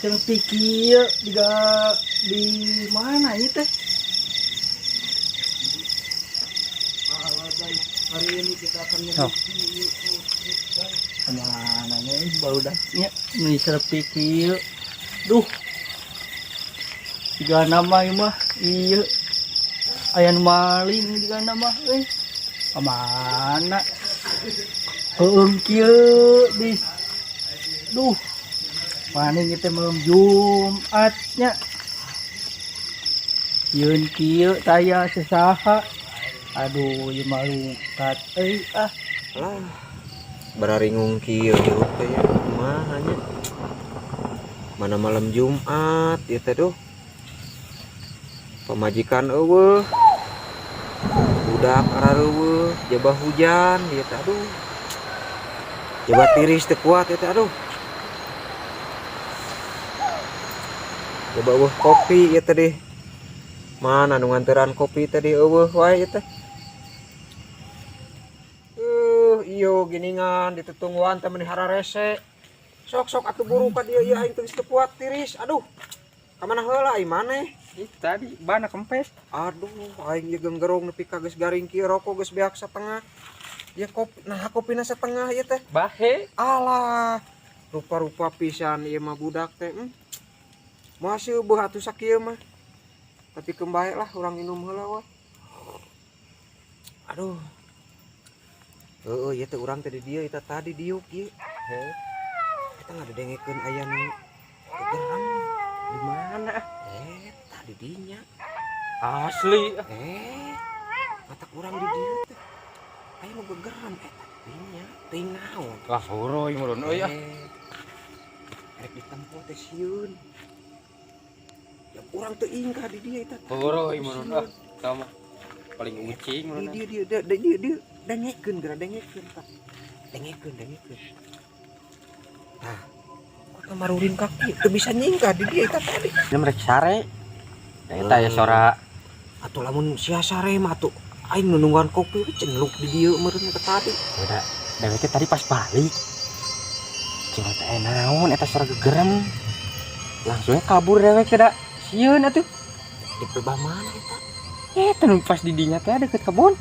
Selfie kieu di mana ini teh? Hari ini kita akan mereview kemana nih baru datangnya ini selfie kieu. Duh, tiga nama ini mah iya ayan maling tiga nama kemana? Kieu di duh mana kita malam Jumatnya yun kieu saya sesaha aduh ya malu kat lah bararingung kieu teh ya kumahanya mana malam Jumat ya teh duh pamajikan eueuh budak arareueuh jabah hujan ya teh aduh jabah tiris teu kuat ya teh aduh coba eueuh kopi ya tadi mana nu nganteran kopi tadi eueuh wae ya teh iyo giningan ditutungwan teh meuni hararese sok atuh buru ka dieu ieu aing teu geus kuat tiris aduh ka mana heula ai maneh ih tadi bana kempes aduh aing ieu genggerong nepi ka geus garing kieu rokok geus beak satengah ya kopi nah kopina satengah ieu teh bahe alah rupa-rupa pisan ieu mah budak teh masih beuh atuh sakieu mah tapi kembae lah urang minum heula wah aduh ieu teh urang teh di dieu eta tadi diuk ieu kita ngadedengekeun aya nu geram di mana tadi dinya asli matak urang di dieu teh aya nu geram dinya teuing naon wah horoy mulun euy rek ditempo teh sieun urang teu ingkah di dieu eta horoy mulun sama paling ucing mulun dia dengekeun geura dengekeun tak dengekeun nah kok kamarurin kaki teu bisa nyingkah di dieu eta tadi dem rek sare eta ya sora atuh lamun sia sare mah atuh aing nungguan kopi cenluk di dieu meureun eta tadi beda dewe teh tadi pas balik cuma teh naon eta sora gegerem langsungnya kabur dewe teh da sieun atuh di perbah mana eta eta nu pas di dinya teh deket kebun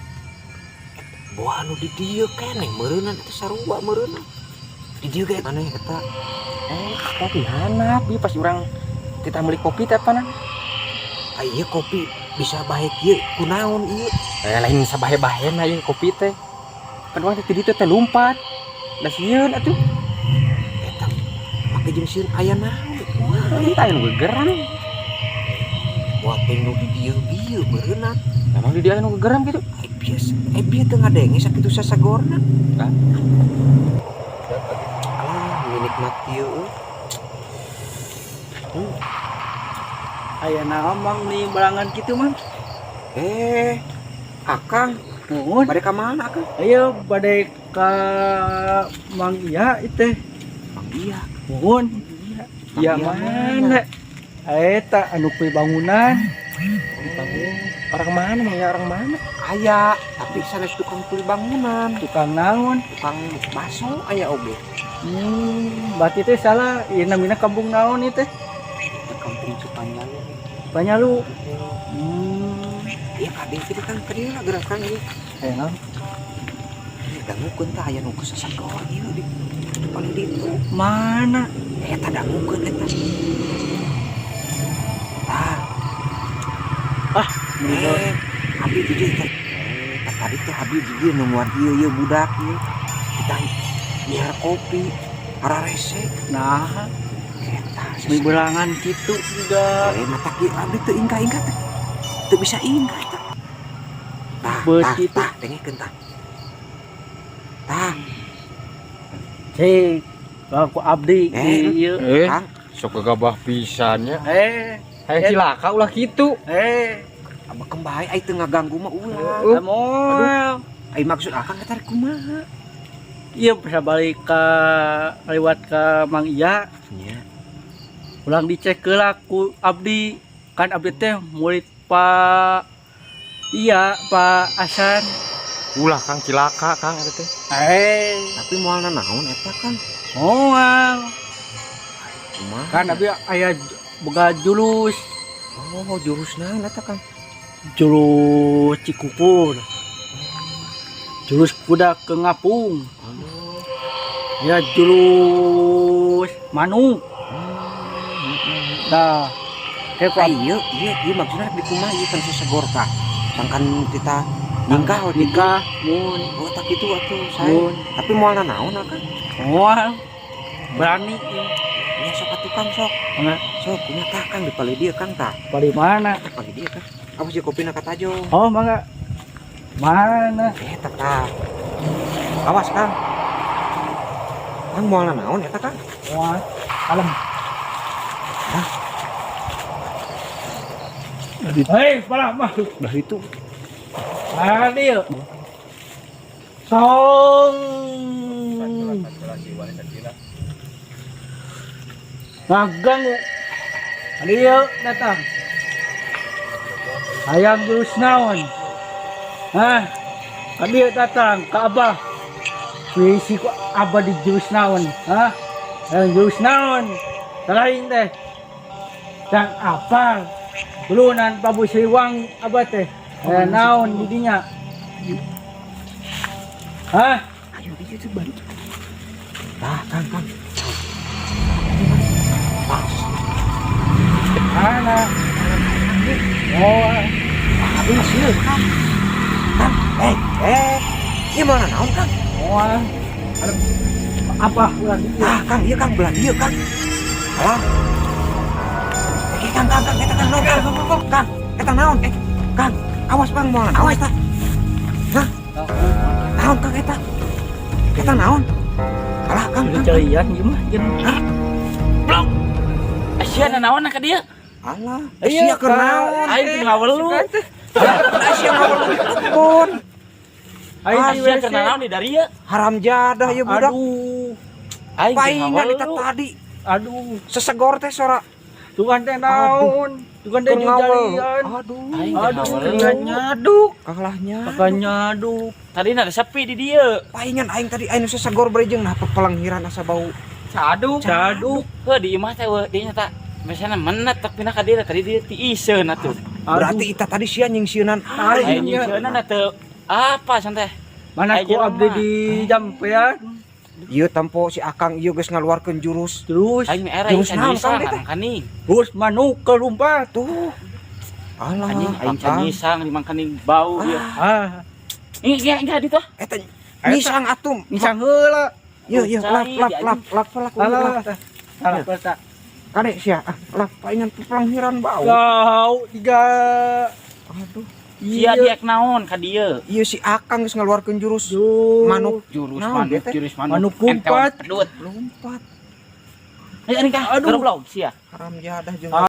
bawa anu di dieu keneh meureunan eta sarua meureunan di dieu ge maneh eta tapi hanap ieu pas urang kita beli kopi teh panan ieu kopi bisa bae kieu kunaon ieu lain sabahe-bahena ieu kopi teh kan urang teh di dieu teh lompat da sieun atuh eta make jeung sieun aya naon eta anu gegerem buat nu di dieu meureunan memang di dieu anu gegerem gitu biasa teu ngadenge sakitu sasagorna kan nikmat kieu aya naon mang nih balangan kitu mang akang nuhun bade ka mana akang ayo bade ka Mang Iya teh Mang Iya nuhun iya mana eta anu pe bangunan orang mana Mang Iya orang mana aya tapi sanes tukang kuli bangunan tukang naon tukang baso aya oge berarti teh salah ieu namina kampung naon ieu teh kampung Cipanyalu Panyalu iya kade teh kan kade lah gerakan ieu enak dangukeun teh aya nu geus sasagor ieu di paling ditu mana eta dangukeun eta abdi di dieu teh tadi teh abdi di dieu nungguan ieu budak ieu kita nyiar kopi hararese nah eta beli belangan gitu juga mata kieu abdi teu ingkah-ingkah teh teu bisa ingkah eta tah dengekeun tah cek aku abdi ieu Kang sok gegabah pisannya cilaka ulah kitu abah kembae ai teu ngaganggu mah ulah moal ai maksud akang eta rek kumaha iya bisa balik ke lewat ke Mang Iya nya ulang dicek ke laku abdi kan abdi teh murid Pak Pak Asan ulah Kang cilaka Kang eta teh tapi moalna naon eta kan moal kumaha? Kan abi aya boga jurus, Oh, jurus naon eta Kang? jurus Cikupur. Jurus kuda ke ngapung. Ya jurus manuk. Nah, kayak ku Iya maksudnya di kumaha ieu kan sesegor tah. Sangkan kita nikah we nikah mun Oh, tak itu atuh saya. mun Tapi moalna naon Kang? moal berani Ya sok atuh Kang sok. enggak Sok kumaha tah Kang di pali dia Kang tah. bali mana? Pali dia Kang. Awas je kopina ka tajo. Oh, mangga. Mana? Tah. Awas Kang. Kang moalna naon eta Kang? Moal kalem. Hei, pala masuk. Nah itu. Adil. Song. Ngaganggu. Adil datang. Hayang jurus naon. Hah? Adil datang ke Abah. Puisi ku Abah di jurus naon. Hah? Hayang jurus naon. Salahin teh. Dan apa? Tulunan Pabu Sriwangi Abah teh. Naon didinya. Hah? Ayo dia tuh bantu. Tah Kang. Mana? Oh, Aduh sih Kang. Kang, ieu moalna naon Kang? oh. Apa ulah gitu? Kang, iya Kang, belah dia Kang. Alah. Kang, eta Kang naon? Kang, eta naon? Kang, awas Bang, moal awas tah. Hah? Naon Kang eta? Eta naon? Alah Kang, Kang. Cerian gimana? Hah? Blok. Asiana naon ka dia? Alah, sia keur naon? Aing ngawelu. Sia ngawel pun. Aing sia keur naon di dari ya? Haram jadah ya budak. Aduh. Aing Paingan eta tadi. Aduh, Sesegor teh sora. tuan teh naon? Tuan teh jalian. Aduh, Nyaduk. kalahnya. Makanya aduh. Tadi ada sepi di dia. Paingan aing tadi aing sesegor berejeung nah pelanghiran asa bau. Caduk. Heuh di imah teh we dinya tak biasana menet tak pindah ka dia tadi dia ti iseun atuh. Berarti ita tadi sia nyingsieunan Aing aing. nyieunna teu apa santai. Mana Ayo, ku abdi Mama. di jampean. Ieu tampo si Akang ieu geus ngaluarkeun jurus. Terus Aing era Jurus ieu naon, Kang, canjisang teh? kaning. bus manuk kelumpat. Tuh. Alah, Anjing aing Akang. canjisang di mangkaning bau ieu. Ah, Enggak di tuh. Eta nyisang atuh. misang heula. Ieu lap. Alah. Salah peta. Kade sia lap paingan pelanghiran bau. Kau tiga. Aduh. Sia diek naon ka dieu. Ieu si Akang geus ngaluarkeun jurus manuk Jurus Naon, manuk, dia teh? jurus manuk. Manuk kumpat. Enteon pedut. lompat. Ayo nih kah? Aduh. Goblok sia. Haram jadah jeung